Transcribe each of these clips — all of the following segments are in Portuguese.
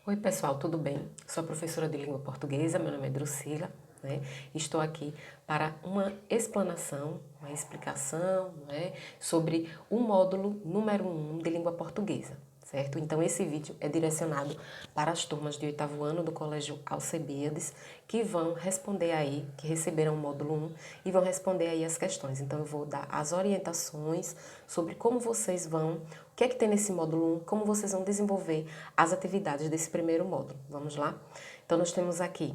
Oi pessoal, tudo bem? Sou a professora de língua portuguesa, meu nome é Drusila, né? Estou aqui para uma explanação, uma explicação, né, sobre o módulo número 1 de língua portuguesa, certo? Então esse vídeo é direcionado para as turmas de 8º ano do Colégio Alcebiades, que vão responder aí, que receberam o módulo 1 e vão responder aí as questões. Então eu vou dar as orientações sobre como vocês vão, o que é que tem nesse módulo 1, como vocês vão desenvolver as atividades desse primeiro módulo. Vamos lá? Então nós temos aqui,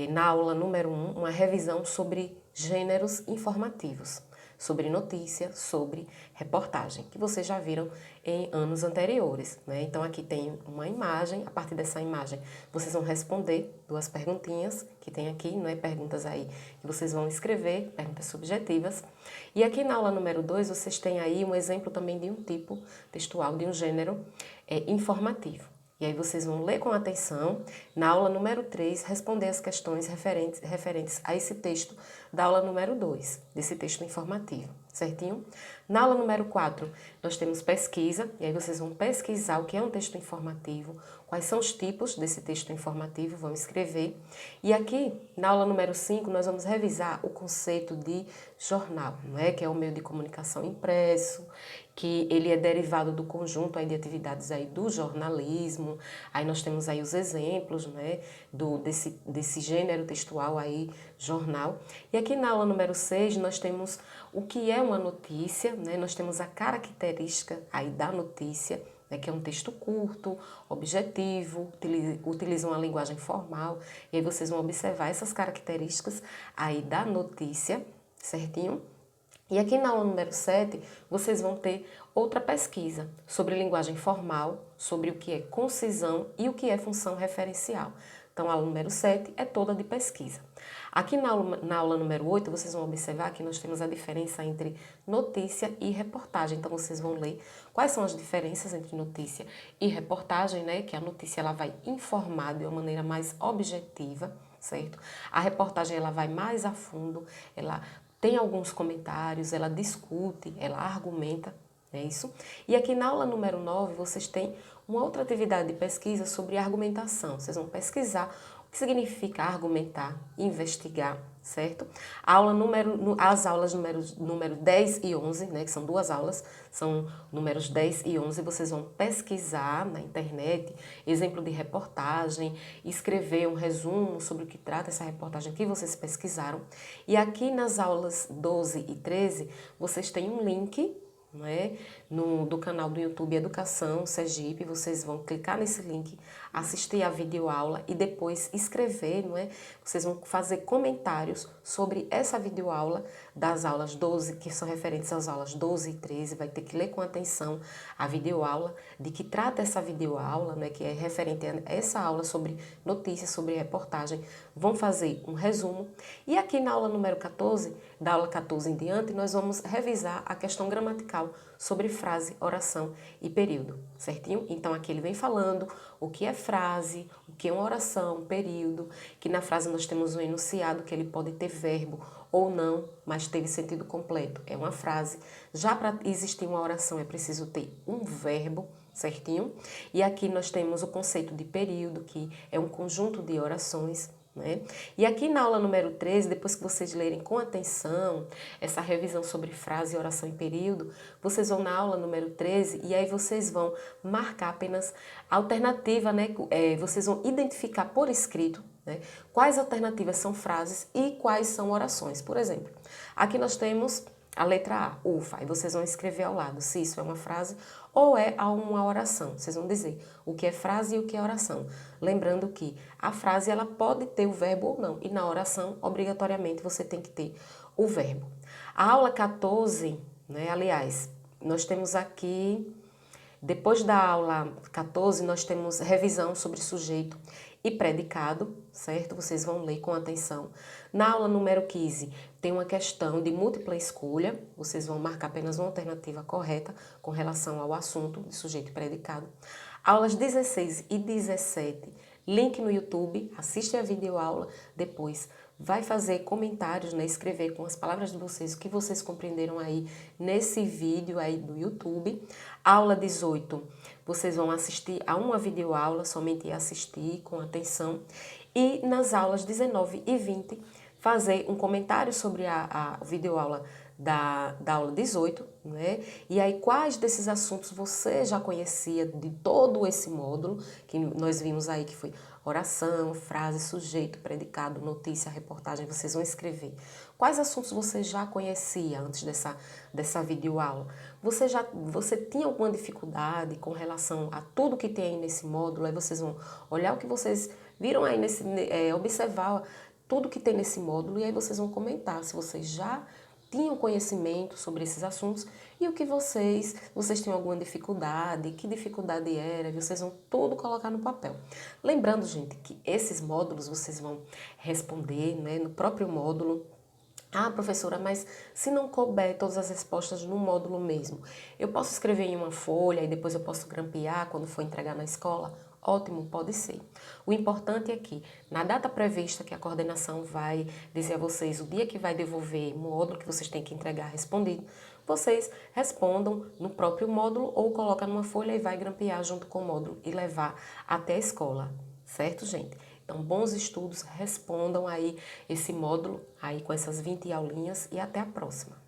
na aula número 1, uma revisão sobre gêneros informativos, sobre notícia, sobre reportagem, que vocês já viram em anos anteriores, né? Então aqui tem uma imagem, a partir dessa imagem vocês vão responder duas perguntinhas que tem aqui, né? Perguntas aí que vocês vão escrever, perguntas subjetivas. E aqui na aula número 2 vocês têm aí um exemplo também de um tipo textual, de um gênero informativo. E aí vocês vão ler com atenção, na aula número 3, responder as questões referentes a esse texto da aula número 2, desse texto informativo, certinho? Na aula número 4, nós temos pesquisa, e aí vocês vão pesquisar o que é um texto informativo, quais são os tipos desse texto informativo, vão escrever. E aqui, na aula número 5, nós vamos revisar o conceito de jornal, não é? Que é o meio de comunicação impresso, que ele é derivado do conjunto aí de atividades aí do jornalismo. Aí nós temos aí os exemplos, né, desse gênero textual aí, jornal. E aqui na aula número 6 nós temos o que é uma notícia, né? Nós temos a característica aí da notícia, né, que é um texto curto, objetivo, utiliza uma linguagem formal. E aí vocês vão observar essas características aí da notícia, certinho? E aqui na aula número 7, vocês vão ter outra pesquisa sobre linguagem formal, sobre o que é concisão e o que é função referencial. Então, a aula número 7 é toda de pesquisa. Aqui na aula número 8, vocês vão observar que nós temos a diferença entre notícia e reportagem. Então, vocês vão ler quais são as diferenças entre notícia e reportagem, né? Que a notícia ela vai informar de uma maneira mais objetiva, certo? A reportagem ela vai mais a fundo, ela tem alguns comentários, ela discute, ela argumenta, é isso? E aqui na aula número 9, vocês têm uma outra atividade de pesquisa sobre argumentação. Vocês vão pesquisar o que significa argumentar, investigar, certo? As aulas número 10 e 11, né, que são duas aulas, são números 10 e 11, vocês vão pesquisar na internet, exemplo de reportagem, escrever um resumo sobre o que trata essa reportagem que vocês pesquisaram. E aqui nas aulas 12 e 13, vocês têm um link, né, do canal do YouTube Educação Sergipe. Vocês vão clicar nesse link, assistir a videoaula e depois escrever, não é? Vocês vão fazer comentários sobre essa videoaula das aulas 12, que são referentes às aulas 12 e 13, vai ter que ler com atenção a videoaula, de que trata essa videoaula, né, que é referente a essa aula sobre notícias, sobre reportagem, vão fazer um resumo. E aqui na aula número 14, da aula 14 em diante, nós vamos revisar a questão gramatical sobre frase, oração e período, certinho? Então aqui ele vem falando o que é frase, o que é uma oração, período, que na frase nós temos um enunciado que ele pode ter verbo ou não, mas teve sentido completo, é uma frase. Já para existir uma oração é preciso ter um verbo, certinho? E aqui nós temos o conceito de período, que é um conjunto de orações, né? E aqui na aula número 13, depois que vocês lerem com atenção essa revisão sobre frase, oração e período, vocês vão na aula número 13 e aí vocês vão marcar apenas a alternativa, né? Vocês vão identificar por escrito, né, quais alternativas são frases e quais são orações. Por exemplo, aqui nós temos a letra A, ufa, e vocês vão escrever ao lado se isso é uma frase ou é uma oração. Vocês vão dizer o que é frase e o que é oração. Lembrando que a frase ela pode ter o verbo ou não, e na oração, obrigatoriamente, você tem que ter o verbo. A aula 14, né, aliás, nós temos aqui, depois da aula 14, nós temos revisão sobre sujeito e predicado, certo? Vocês vão ler com atenção. Na aula número 15, tem uma questão de múltipla escolha. Vocês vão marcar apenas uma alternativa correta com relação ao assunto de sujeito e predicado. Aulas 16 e 17, link no YouTube, assiste a videoaula, depois vai fazer comentários, né, escrever com as palavras de vocês o que vocês compreenderam aí nesse vídeo aí do YouTube. Aula 18, vocês vão assistir a uma videoaula, somente assistir com atenção. E nas aulas 19 e 20, fazer um comentário sobre a videoaula da aula 18, né? E aí quais desses assuntos você já conhecia de todo esse módulo, que nós vimos aí que foi oração, frase, sujeito, predicado, notícia, reportagem, vocês vão escrever. Quais assuntos você já conhecia antes dessa videoaula? Você tinha alguma dificuldade com relação a tudo que tem aí nesse módulo? Aí vocês vão olhar o que vocês viram aí observar tudo que tem nesse módulo e aí vocês vão comentar se vocês já tinham conhecimento sobre esses assuntos e o que vocês tinham alguma dificuldade, que dificuldade era, vocês vão tudo colocar no papel. Lembrando, gente, que esses módulos vocês vão responder, né, no próprio módulo. Ah, professora, mas se não couber todas as respostas no módulo mesmo, eu posso escrever em uma folha e depois eu posso grampear quando for entregar na escola? Ótimo, pode ser. O importante é que, na data prevista que a coordenação vai dizer a vocês o dia que vai devolver o módulo que vocês têm que entregar respondido, vocês respondam no próprio módulo ou colocam numa folha e vai grampear junto com o módulo e levar até a escola, certo, gente? Então, bons estudos, respondam aí esse módulo aí com essas 20 aulinhas e até a próxima.